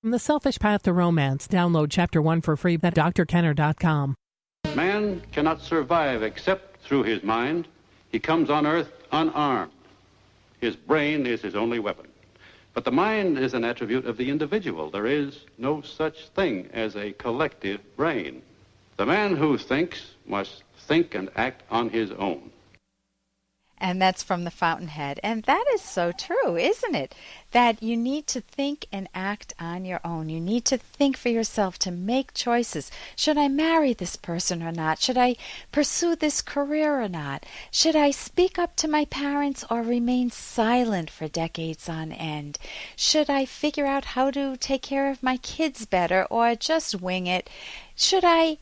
From The Selfish Path to Romance, download Chapter 1 for free at drkenner.com. Man cannot survive except through his mind. He comes on Earth unarmed. His brain is his only weapon. But the mind is an attribute of the individual. There is no such thing as a collective brain. The man who thinks must think and act on his own. And that's from The Fountainhead. And that is so true, isn't it? That you need to think and act on your own. You need to think for yourself, to make choices. Should I marry this person or not? Should I pursue this career or not? Should I speak up to my parents or remain silent for decades on end? Should I figure out how to take care of my kids better or just wing it? Should I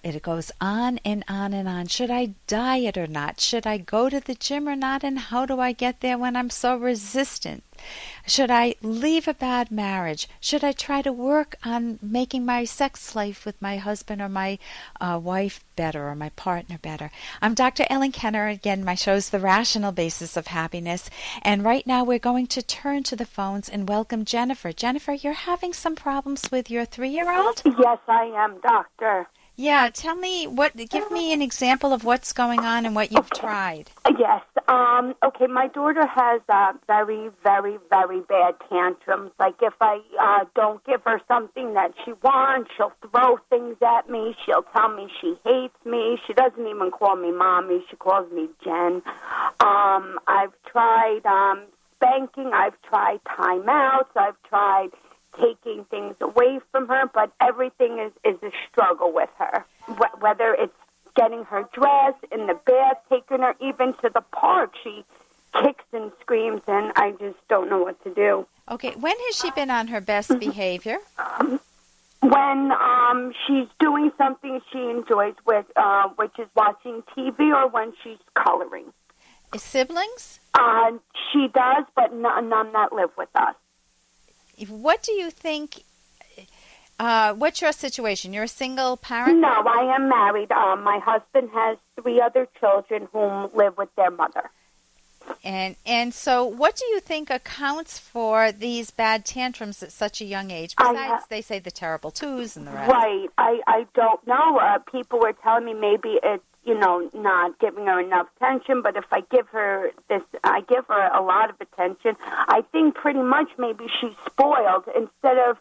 it goes on and on and on. Should I diet or not? Should I go to the gym or not? And how do I get there when I'm so resistant? Should I leave a bad marriage? Should I try to work on making my sex life with my husband or my wife better or my partner better? I'm Dr. Ellen Kenner. Again, my show's The Rational Basis of Happiness. And right now we're going to turn to the phones and welcome Jennifer. Jennifer, you're having some problems with your 3-year-old? Yes, I am, doctor. Yeah, give me an example of what's going on and what you've tried. Yes. Okay, my daughter has very, very, very bad tantrums. Like if I don't give her something that she wants, she'll throw things at me. She'll tell me she hates me. She doesn't even call me mommy. She calls me Jen. I've tried spanking. I've tried timeouts. I've tried taking things away from her, but everything is a struggle with her. Whether it's getting her dressed, in the bath, taking her even to the park, she kicks and screams, and I just don't know what to do. Okay, when has she been on her best behavior? When she's doing something she enjoys, which is watching TV, or when she's coloring. Siblings? She does, but none that live with us. What do you think, what's your situation? You're a single parent? No, I am married. My husband has 3 other children whom live with their mother. And so what do you think accounts for these bad tantrums at such a young age? Besides, they say the terrible twos and the rest. Right. I don't know. People were telling me maybe it's, not giving her enough attention, but if I give her I give her a lot of attention. I think pretty much maybe she's spoiled. Instead of,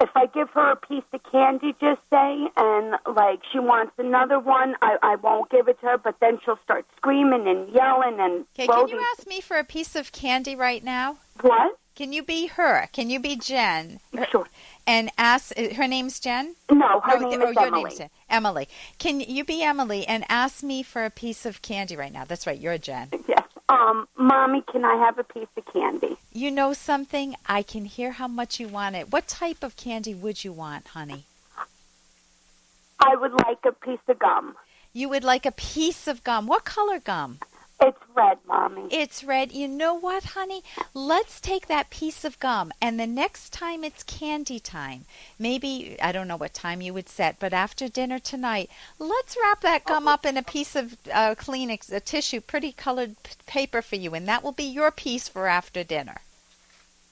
if I give her a piece of candy, just say, and like she wants another one, I won't give it to her, but then she'll start screaming and yelling and Okay, can you ask me for a piece of candy right now? What? Can you be her? Can you be Jen? Sure. And ask, her name's Jen? No, her name is your Emily. Name's Jen. Emily. Can you be Emily and ask me for a piece of candy right now? That's right, you're Jen. Yes. Mommy, can I have a piece of candy? You know something? I can hear how much you want it. What type of candy would you want, honey? I would like a piece of gum. You would like a piece of gum. What color gum? It's red, Mommy. It's red. You know what, honey? Let's take that piece of gum, and the next time it's candy time, maybe, I don't know what time you would set, but after dinner tonight, let's wrap that gum up in a piece of Kleenex, a tissue, pretty colored paper for you, and that will be your piece for after dinner.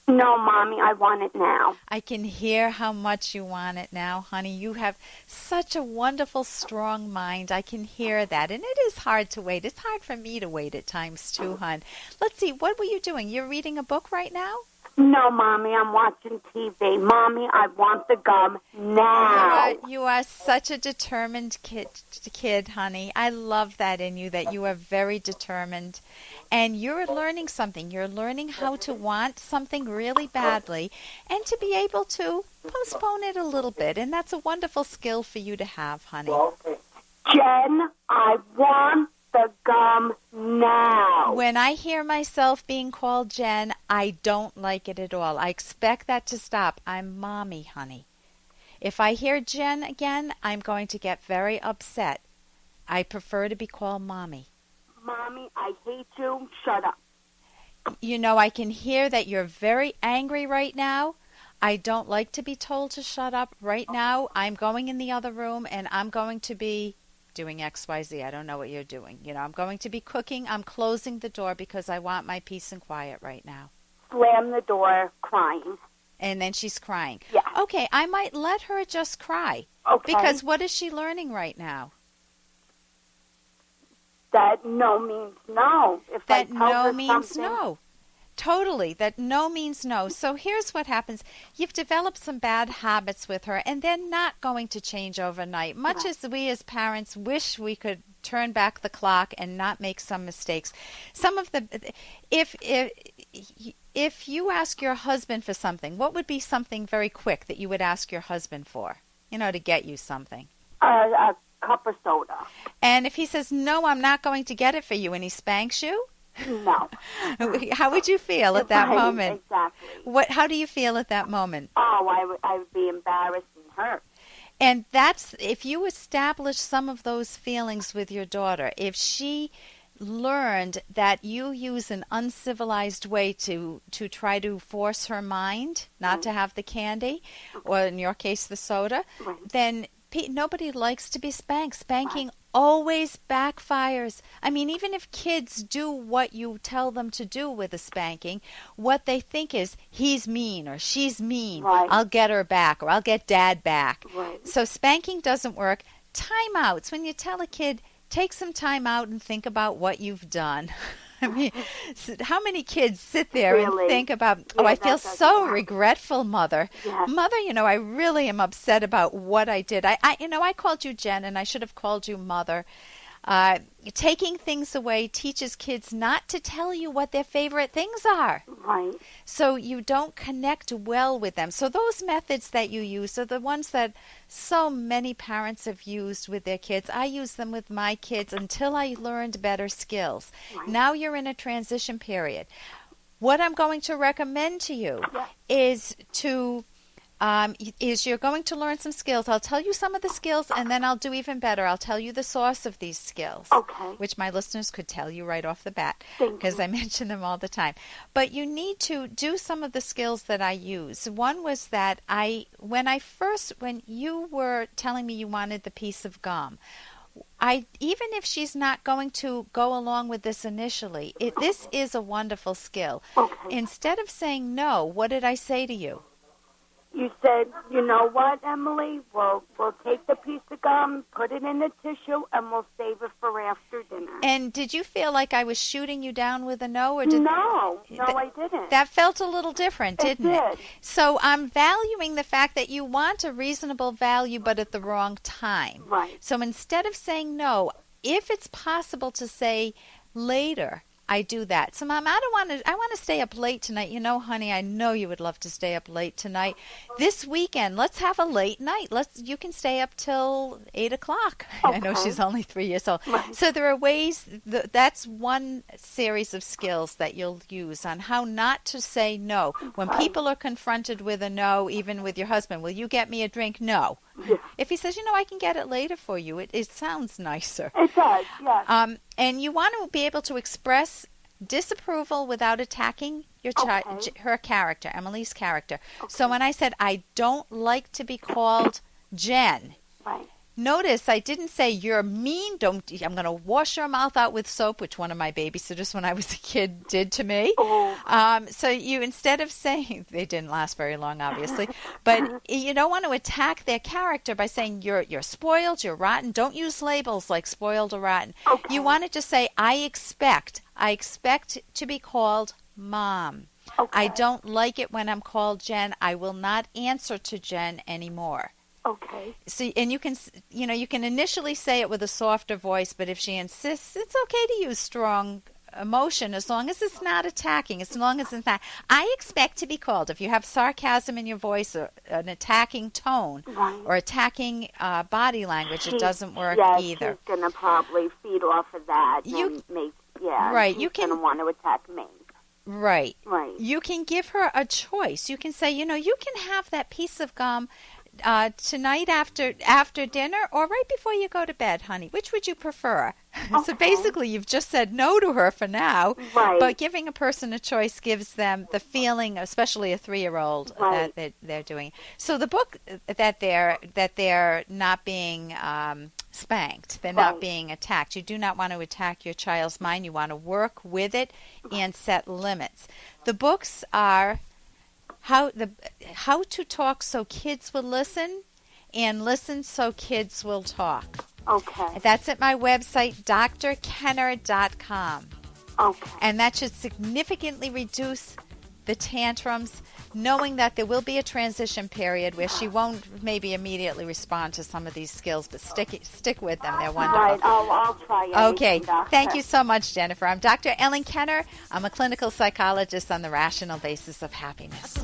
No, Mommy, I want it now. I can hear how much you want it now, honey. You have such a wonderful, strong mind. I can hear that. And it is hard to wait. It's hard for me to wait at times, too, hon. Let's see, what were you doing? You're reading a book right now? No, Mommy, I'm watching TV. Mommy, I want the gum now. You are such a determined kid, honey. I love that in you, that you are very determined. And you're learning something. You're learning how to want something really badly and to be able to postpone it a little bit. And that's a wonderful skill for you to have, honey. Jen, I want the gum now. When I hear myself being called Jen, I don't like it at all. I expect that to stop. I'm Mommy, honey. If I hear Jen again, I'm going to get very upset. I prefer to be called Mommy. Mommy, I hate you. Shut up. You know, I can hear that you're very angry right now. I don't like to be told to shut up right now. I'm going in the other room, and I'm going to be doing XYZ. I don't know what you're doing. I'm going to be cooking. I'm closing the door because I want my peace and quiet right now. Slam the door, crying. And then she's crying. Yeah. Okay, I might let her just cry. Okay. Because what is she learning right now? That no means no. If I That tell no her means something, no. Totally. That no means no. So here's what happens. You've developed some bad habits with her, and they're not going to change overnight. Much as we as parents wish we could turn back the clock and not make some mistakes. Some of the if you ask your husband for something, what would be something very quick that you would ask your husband for? To get you something. a cup of soda. And if he says, "No, I'm not going to get it for you," and he spanks you? No. How would you feel at that Right, moment? Exactly. How do you feel at that moment? Oh, I would be embarrassed and hurt. And that's, if you establish some of those feelings with your daughter, if she learned that you use an uncivilized way to try to force her mind not to have the candy, or in your case the soda, then nobody likes to be spanked. Spanking always backfires. I mean, even if kids do what you tell them to do with a spanking, what they think is, he's mean or she's mean. Right. I'll get her back, or I'll get dad back. Right. So spanking doesn't work. Timeouts. When you tell a kid, take some time out and think about what you've done. I mean, how many kids sit there and think about, I feel so regretful, Mother. Yes. Mother, I really am upset about what I did. I called you Jen, and I should have called you Mother. Taking things away teaches kids not to tell you what their favorite things are. Right. So you don't connect well with them. So those methods that you use are the ones that so many parents have used with their kids. I use them with my kids until I learned better skills. Right. Now you're in a transition period. What I'm going to recommend to you is you're going to learn some skills. I'll tell you some of the skills, and then I'll do even better. I'll tell you the source of these skills, which my listeners could tell you right off the bat, because I mention them all the time. But you need to do some of the skills that I use. One was that when you were telling me you wanted the piece of gum, even if she's not going to go along with this initially, this is a wonderful skill. Okay. Instead of saying no, what did I say to you? You said, you know what, Emily? We'll take the piece of gum, put it in the tissue, and we'll save it for after dinner. And did you feel like I was shooting you down with a no? Or No, I didn't. That felt a little different, didn't it? Did. So I'm valuing the fact that you want a reasonable value, but at the wrong time. Right. So instead of saying no, if it's possible to say later, I do that. So, Mom, I want to stay up late tonight. Honey, I know you would love to stay up late tonight. This weekend, let's have a late night. You can stay up till 8 o'clock. Okay. I know she's only 3 years old. Right. So there are ways, that's one series of skills that you'll use on how not to say no. When people are confronted with a no, even with your husband, will you get me a drink? No. Yeah. If he says, I can get it later for you, it sounds nicer. It does, yes. And you want to be able to express disapproval without attacking your her character, Emily's character. Okay. So when I said, I don't like to be called Jen, Right. notice I didn't say you're mean. I'm going to wash your mouth out with soap, which one of my babysitters when I was a kid did to me. Oh. So you, instead of saying, they didn't last very long, obviously, but you don't want to attack their character by saying you're spoiled, you're rotten. Don't use labels like spoiled or rotten. Okay. You want to just say, I expect to be called Mom. Okay. I don't like it when I'm called Jen. I will not answer to Jen anymore. Okay. So, and you can initially say it with a softer voice, but if she insists, it's okay to use strong emotion as long as it's not attacking, as long as it's not. I expect to be called. If you have sarcasm in your voice or an attacking tone or attacking body language, it doesn't work either. She's going to probably feed off of that. Right. You can going to want to attack me. Right. Right. You can give her a choice. You can say, you can have that piece of gum tonight after dinner or right before you go to bed, honey. Which would you prefer? Okay. So basically, you've just said no to her for now. Right. But giving a person a choice gives them the feeling, especially a 3-year-old, that they're doing. So the book that they're not being spanked, they're not being attacked. You do not want to attack your child's mind. You want to work with it and set limits. The books are how to talk so kids will listen, and listen so kids will talk. Okay. That's at my website, drkenner.com. Okay. And that should significantly reduce the tantrums, knowing that there will be a transition period where she won't maybe immediately respond to some of these skills, but stick with them. They're wonderful. Right. I'll try it. Okay. Thank you so much, Jennifer. I'm Dr. Ellen Kenner. I'm a clinical psychologist on the rational basis of happiness.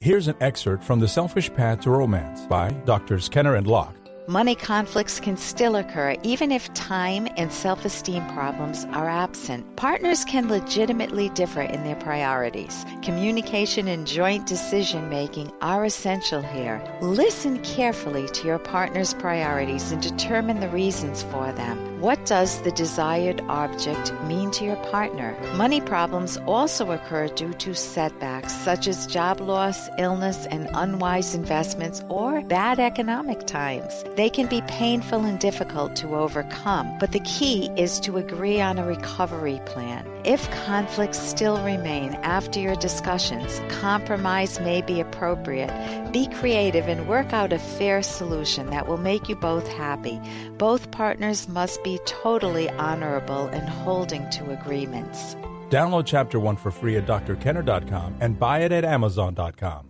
Here's an excerpt from The Selfish Path to Romance by Drs. Kenner and Locke. Money conflicts can still occur even if time and self-esteem problems are absent. Partners can legitimately differ in their priorities. Communication and joint decision-making are essential here. Listen carefully to your partner's priorities and determine the reasons for them. What does the desired object mean to your partner? Money problems also occur due to setbacks such as job loss, illness, and unwise investments or bad economic times. They can be painful and difficult to overcome, but the key is to agree on a recovery plan. If conflicts still remain after your discussions, compromise may be appropriate. Be creative and work out a fair solution that will make you both happy. Both partners must be totally honorable and holding to agreements. Download Chapter 1 for free at drkenner.com and buy it at amazon.com.